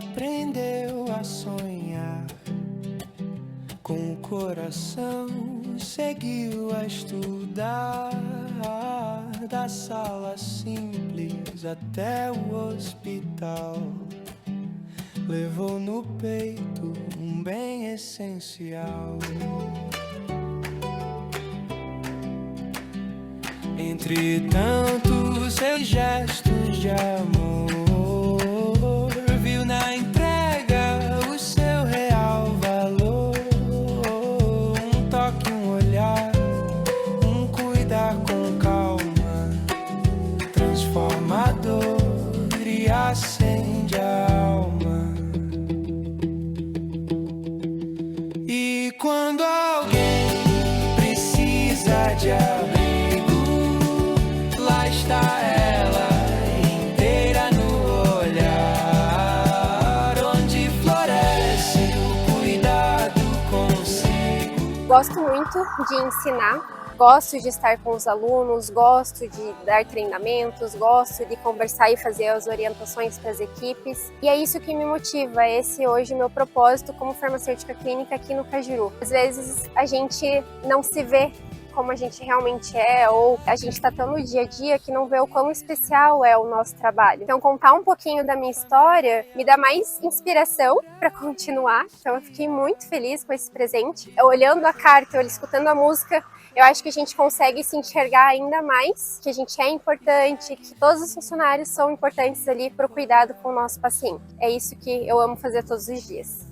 aprendeu a sonhar. Com o coração seguiu a estudar, da sala simples até o hospital. Levou no peito um bem essencial. Entre tantos seus gestos de amor, viu na entrega o seu real valor. Um toque, um olhar, um cuidar com calma, transformador e acende a alma. E quando alguém precisa de abrigo, lá está ela, inteira no olhar, onde floresce o cuidado consigo. Gosto muito de ensinar. Gosto de estar com os alunos, gosto de dar treinamentos, gosto de conversar e fazer as orientações para as equipes. E é isso que me motiva, esse hoje meu propósito como farmacêutica clínica aqui no Cajuru. Às vezes a gente não se vê como a gente realmente é, ou a gente está tão no dia a dia que não vê o quão especial é o nosso trabalho. Então contar um pouquinho da minha história me dá mais inspiração para continuar. Então eu fiquei muito feliz com esse presente. Olhando a carta, escutando a música, eu acho que a gente consegue se enxergar ainda mais, que a gente é importante, que todos os funcionários são importantes ali para o cuidado com o nosso paciente. É isso que eu amo fazer todos os dias.